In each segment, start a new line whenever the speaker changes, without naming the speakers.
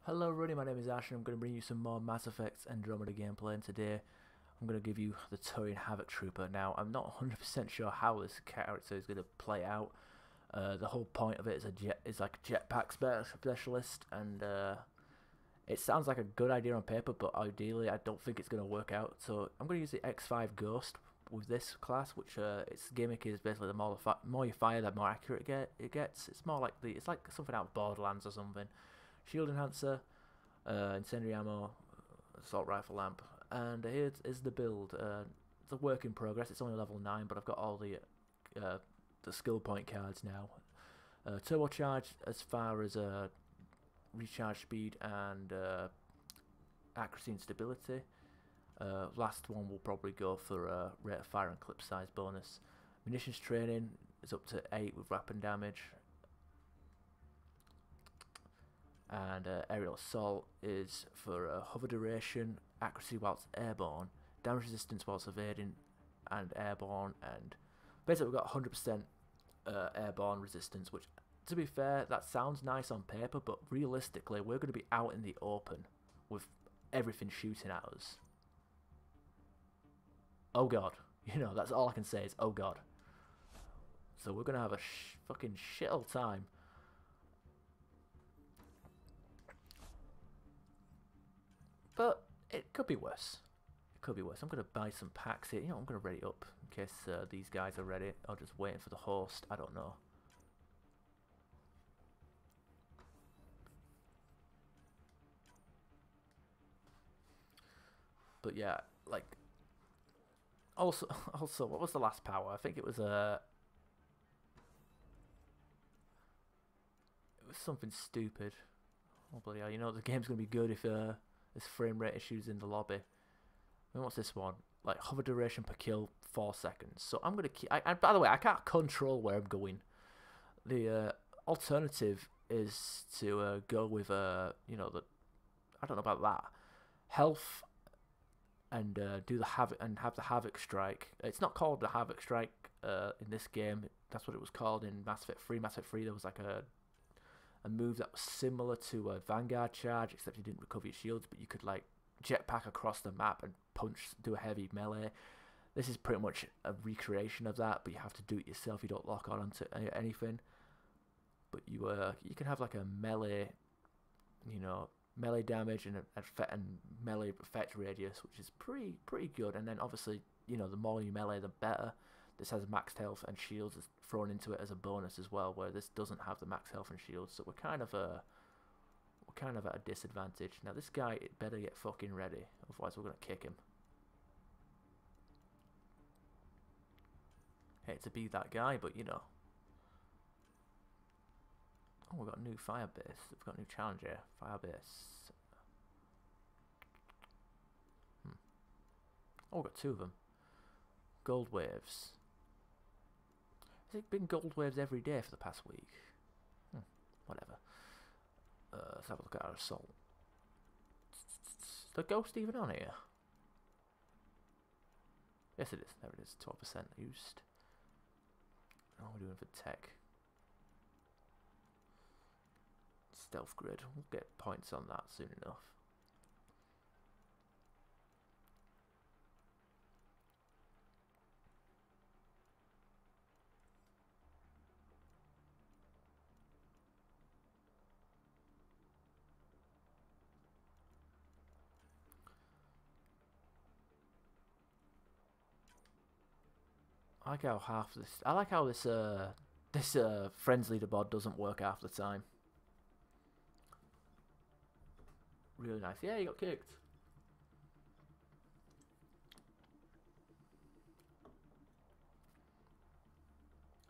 Hello everybody, my name is Ash and I'm going to bring you some more Mass Effect Andromeda gameplay, and today I'm going to give you the Turian Havoc Trooper. Now, I'm not 100% sure how this character is going to play out. The whole point of it is like a jetpack specialist, and it sounds like a good idea on paper, but ideally I don't think it's going to work out. So I'm going to use the X5 Ghost with this class, which its gimmick is basically the more you fire, the more accurate it gets. It's more like it's like something out of Borderlands or something. Shield enhancer, incendiary ammo, assault rifle lamp, and here is the build. It's a work in progress. It's only level 9, but I've got all the skill point cards now. Turbocharge as far as recharge speed and accuracy and stability. Last one will probably go for rate of fire and clip size bonus. Munitions training is up to 8 with weapon damage. And aerial assault is for hover duration, accuracy whilst airborne, damage resistance whilst evading and airborne, and basically we've got 100% airborne resistance, which, to be fair, that sounds nice on paper, but realistically we're going to be out in the open with everything shooting at us. Oh god, that's all I can say is oh god. So we're going to have a fucking shittle time. But it could be worse. It could be worse. I'm going to buy some packs here. I'm going to ready up in case these guys are ready. Or just waiting for the host. I don't know. But yeah, like... Also, what was the last power? I think it was it was something stupid. Oh, bloody hell. The game's going to be good if... There's frame rate issues in the lobby. I mean, what's this one? Like hover duration per kill 4 seconds. So I'm gonna keep. By the way, I can't control where I'm going. The alternative is to go with I don't know about that health and do the Havoc and have the Havoc strike. It's not called the Havoc strike in this game. That's what it was called in Mass Effect 3. Mass Effect 3 there was like a move that was similar to a Vanguard charge, except you didn't recover your shields, but you could like jetpack across the map and do a heavy melee. This is pretty much a recreation of that, but you have to do it yourself. You don't lock on onto anything. But you can have like a melee, melee damage and melee effect radius, which is pretty good. And then obviously, the more you melee, the better. This has maxed health and shields thrown into it as a bonus as well, where this doesn't have the max health and shields. So we're kind of at a disadvantage. Now this guy better get fucking ready, otherwise we're gonna kick him. Hate to be that guy, but Oh, we've got a new fire base. We've got a new challenger fire base. Oh, we've got 2 of them. Gold waves. Has it been gold waves every day for the past week? Whatever. Let's have a look at our assault. Is the ghost even on here? Yes it is. There it is. 12% used. What are we doing for tech? Stealth grid. We'll get points on that soon enough. I like how this friends leaderboard doesn't work half the time. Really nice. Yeah, you got kicked.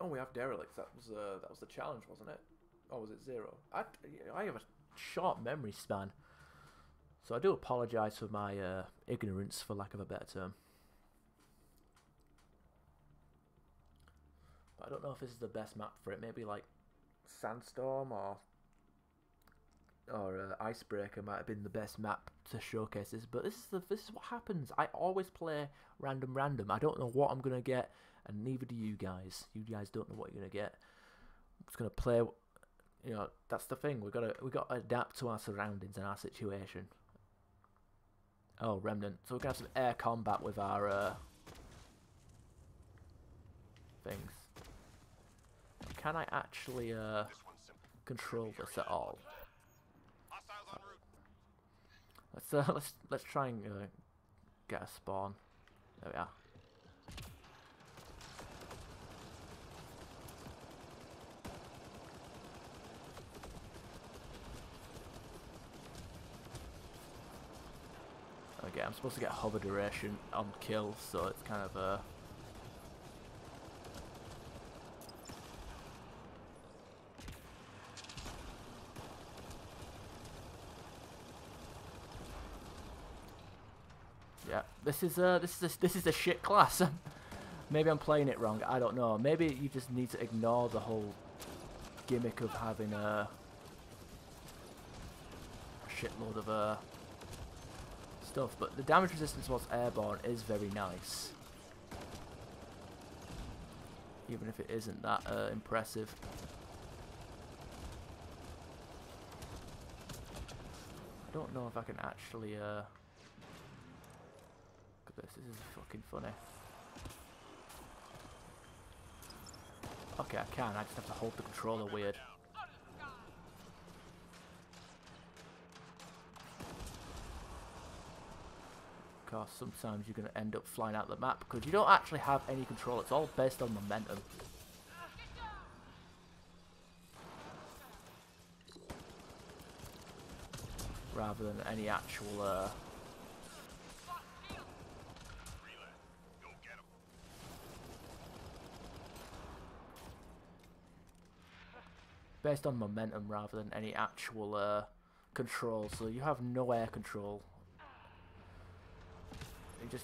Oh, we have derelicts. That was the challenge, wasn't it? Or was it 0? I have a short memory span, so I do apologise for my ignorance, for lack of a better term. I don't know if this is the best map for it. Maybe like Sandstorm or Icebreaker might have been the best map to showcase this. But this is what happens. I always play random. I don't know what I'm gonna get, and neither do you guys. You guys don't know what you're gonna get. I'm just gonna play You know, that's the thing. We got to adapt to our surroundings and our situation. Oh, Remnant. So we're gonna have some air combat with our things. Can I actually control this at all? Let's try and get a spawn. There we are. Okay, I'm supposed to get hover duration on kills, so it's kind of yeah, this is a shit class. Maybe I'm playing it wrong. I don't know. Maybe you just need to ignore the whole gimmick of having a shitload of stuff. But the damage resistance whilst airborne is very nice, even if it isn't that impressive. I don't know if I can actually look at this. This is fucking funny. Okay, I can. I just have to hold the controller weird. Of course, sometimes you're going to end up flying out the map because you don't actually have any control. It's all based on momentum. Rather than any actual based on momentum rather than any actual control. So you have no air control.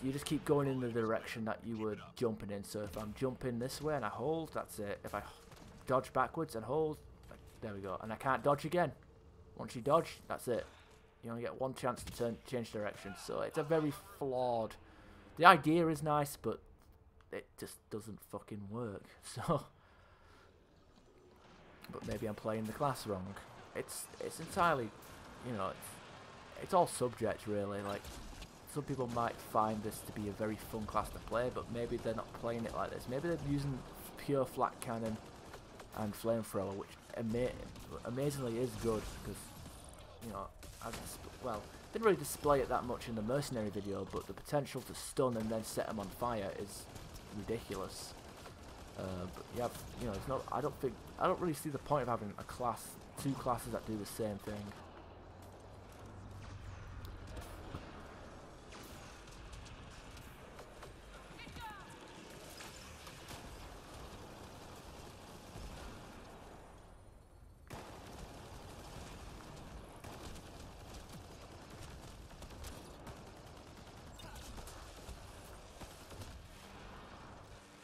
You just keep going in the direction that you were jumping in. So if I'm jumping this way and I hold, that's it. If I dodge backwards and hold, there we go. And I can't dodge again. Once you dodge, that's it. You only get one chance to change direction. So it's a very flawed. The idea is nice, but it just doesn't fucking work. So, but maybe I'm playing the class wrong. It's entirely, you know, it's all subject really. Like, some people might find this to be a very fun class to play, but maybe they're not playing it like this. Maybe they're using pure flat cannon and flamethrower, which amazingly is good because, you know, well, didn't really display it that much in the mercenary video, but the potential to stun and then set them on fire is ridiculous. But yeah, you know, it's not. I don't really see the point of having two classes that do the same thing.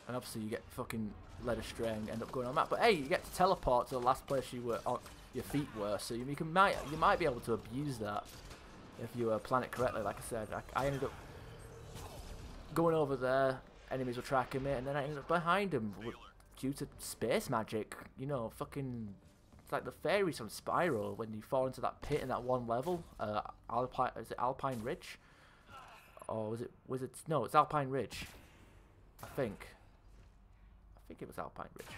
And obviously you get fucking led astray and end up going on that. But hey, you get to teleport to the last place you were on, your feet were, so you might be able to abuse that if you plan it correctly. Like I said, I ended up going over there, enemies were tracking me, and then I ended up behind them due to space magic. You know, fucking, it's like the fairies from Spyro when you fall into that pit in that one level. Is it Alpine Ridge? Or was it? No, it's Alpine Ridge. I think it was Alpine Ridge.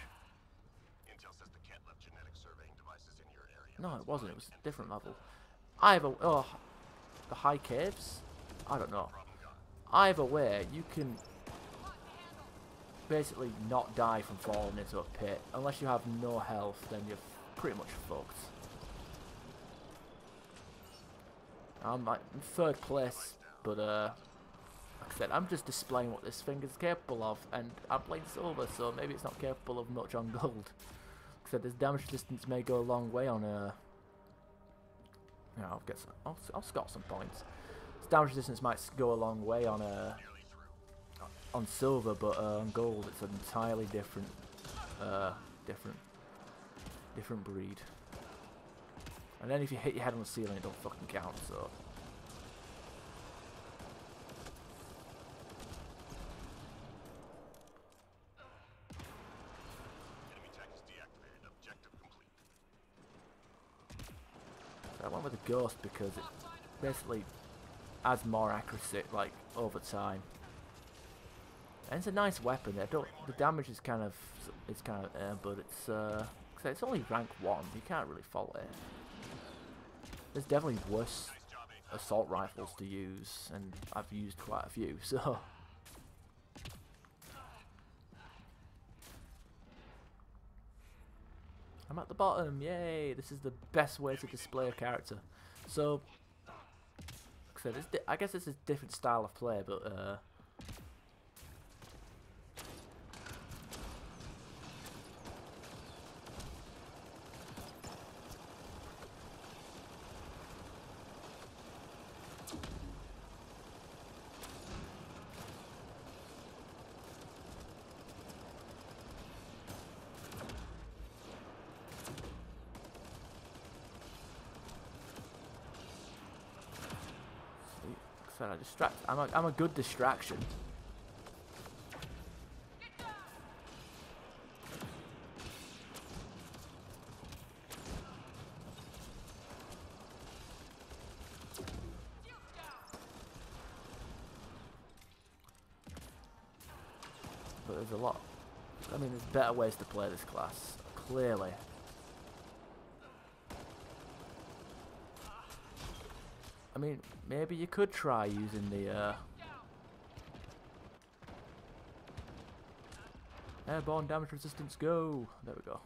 Intel says the cat left genetic surveying devices in your area.
No, it wasn't. It was a different level. The high caves? I don't know. Either way, you can basically not die from falling into a pit. Unless you have no health, then you're pretty much fucked. I'm like in third place, but like I said, I'm just displaying what this thing is capable of, and I'm playing silver, so maybe it's not capable of much on gold. Like I said, this damage resistance may go a long way on you know, I'll score some points. This damage resistance might go a long way on silver, but on gold it's an entirely different different breed. And then if you hit your head on the ceiling, it don't fucking count. So. So I went with the Ghost because it basically adds more accuracy, like, over time. And it's a nice weapon. The damage is kind of, but it's only rank 1. You can't really fault it. There's definitely worse assault rifles to use, and I've used quite a few, so. I'm at the bottom, yay! This is the best way to display a character. So, like I said, I guess it's a different style of play, but I'm a good distraction. But there's a lot. I mean, there's better ways to play this class, clearly. I mean, maybe you could try using the airborne damage resistance. Go. There we go.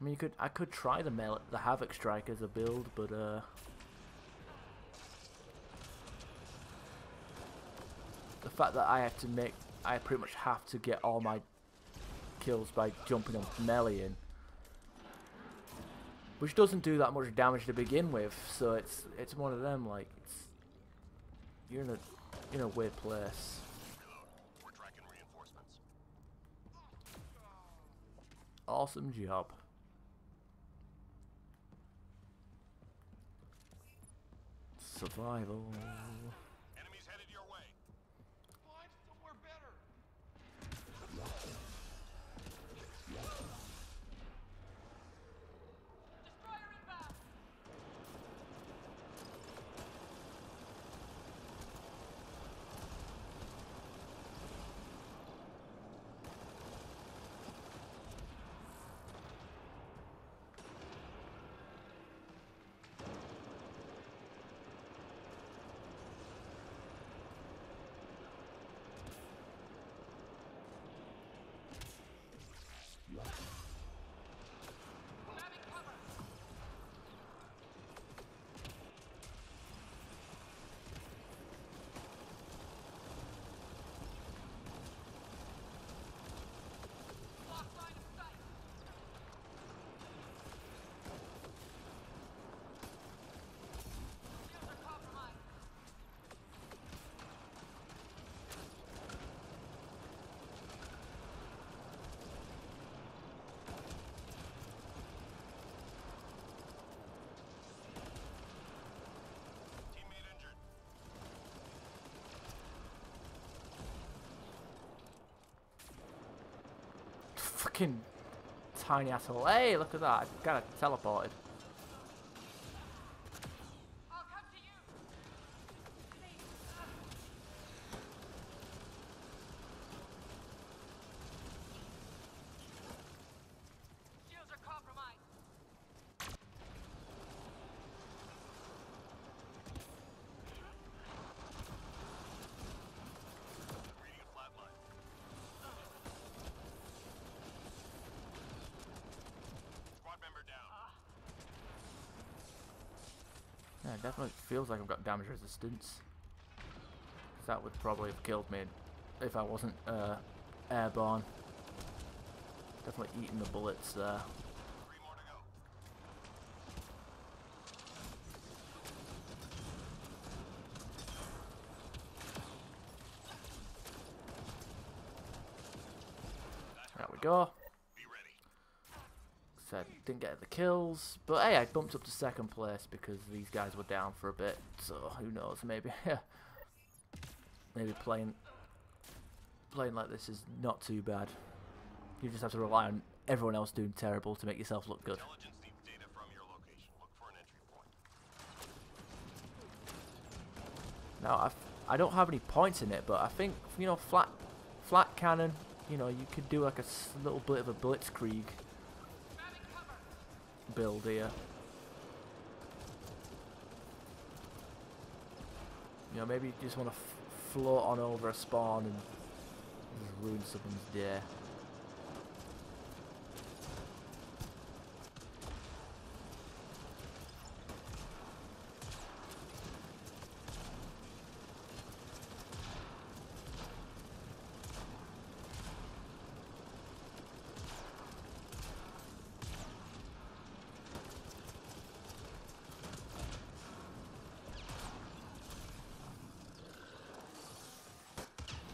I mean, I could try the Havoc strike as a build, but the fact that I pretty much have to get all my kills by jumping on melee in, which doesn't do that much damage to begin with, so it's one of them, like, you're in a weird place.
We're tracking reinforcements.
Awesome job. Survival.
Enemies headed your way.
Find somewhere better. Destroyer inbound. Grabbing cover. Lost line of sight. Shields are compromised.
Teammate injured.
Fucking tiny asshole. Hey, look at that. I kind of teleported.
I'll come to you. Please. Shields are compromised.
Reading a flat line. Squad member down.
Yeah, it definitely feels like I've got damage resistance. 'Cause that would probably have killed me if I wasn't airborne. Definitely eating the bullets there.
3 more to go.
There we go.
Be ready.
Said didn't get the kills, but hey, I bumped up to second place because these guys were down for a bit. So who knows? Maybe, maybe playing like this is not too bad. You just have to rely on everyone else doing terrible to make yourself look good.
Intelligence needs data from your location.
Now I don't have any points in it, but I think, you know, flat cannon, you know, you could do like a little bit of a blitzkrieg build here. You know, maybe you just want to float on over a spawn and just ruin someone's day.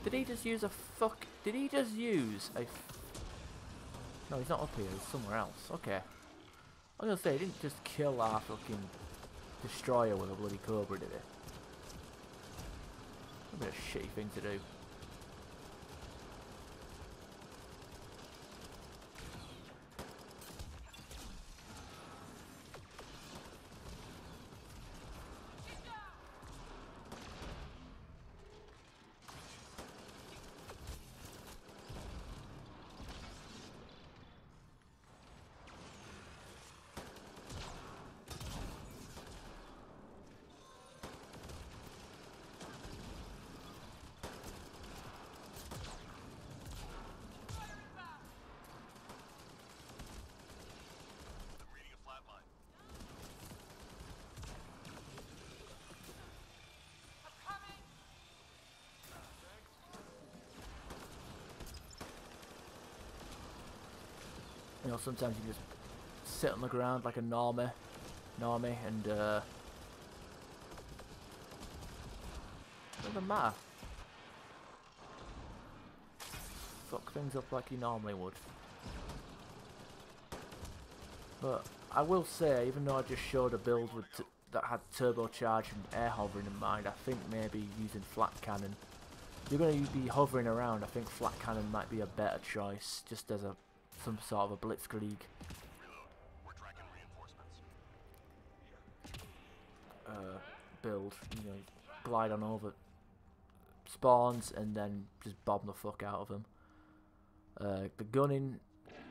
Did he just use a fuck? Did he just use a? No, he's not up here. He's somewhere else. Okay. I was gonna say he didn't just kill our fucking destroyer with a bloody cobra, did he? A bit of shitty thing to do. You know, sometimes you just sit on the ground like a normie, and doesn't matter. Fuck things up like you normally would. But I will say, even though I just showed a build with that had turbocharge and air hovering in mind, I think maybe using flat cannon. If you're going to be hovering around, I think flat cannon might be a better choice, just as some sort of a blitzkrieg.
Reload. We're tracking reinforcements.
Build, you know, glide on over spawns and then just bomb the fuck out of them. The gunning,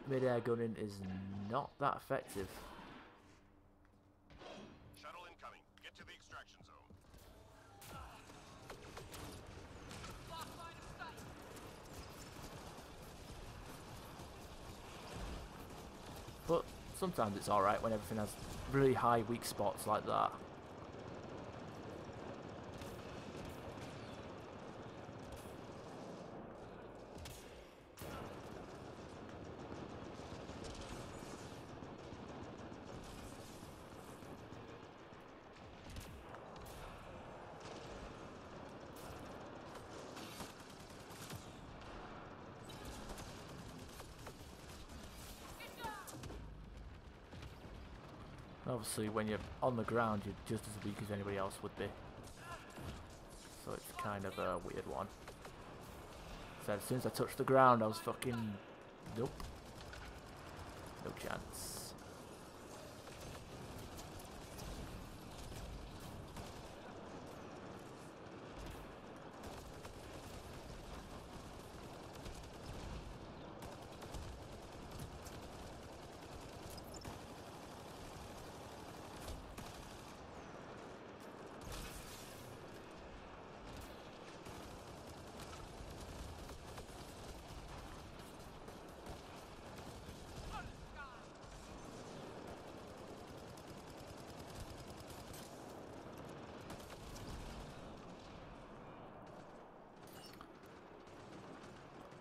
mid-air gunning, is not that effective.
Shuttle incoming. Get to the extraction zone.
Lock line of sight.
But sometimes it's alright when everything has really high weak spots like that. Obviously, when you're on the ground, you're just as weak as anybody else would be. So it's kind of a weird one. So as soon as I touched the ground, I was fucking... Nope. No chance.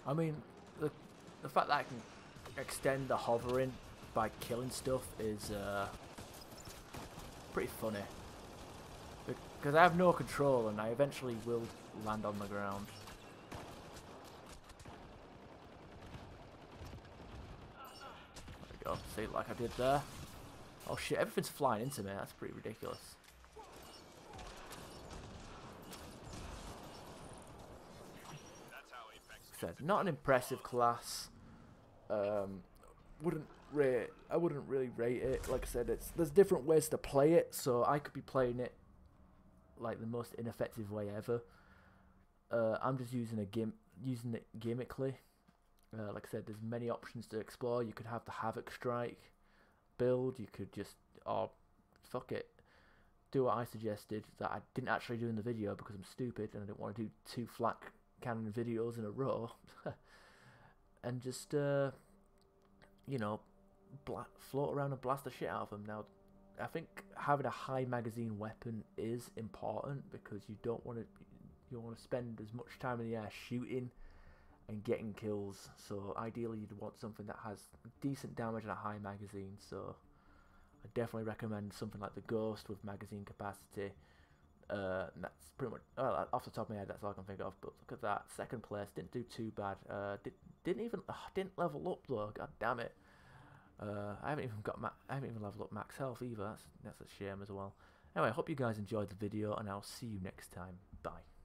I mean, the fact that I can extend the hovering by killing stuff is pretty funny. Because I have no control and I eventually will land on the ground. There we go, see, like I did there. Oh shit, everything's flying into me, that's pretty ridiculous. Said, not an impressive class. I wouldn't really rate it. Like I said, there's different ways to play it, so I could be playing it like the most ineffective way ever. I'm just using using it gimmickly. Like I said, there's many options to explore. You could have the Havoc strike build. You could just, oh, fuck it, do what I suggested that I didn't actually do in the video because I'm stupid and I didn't want to do 2 flat cannon videos in a row. And just, you know, float around and blast the shit out of them. Now, I think having a high magazine weapon is important because you don't want to spend as much time in the air shooting and getting kills. So ideally you'd want something that has decent damage and a high magazine. So I definitely recommend something like the Ghost with magazine capacity. That's pretty much, well, off the top of my head, that's all I can think of. But look at that, second place, didn't do too bad. Didn't level up though. God damn it. I haven't even leveled up max health either. That's a shame as well. Anyway, I hope you guys enjoyed the video, and I'll see you next time. Bye.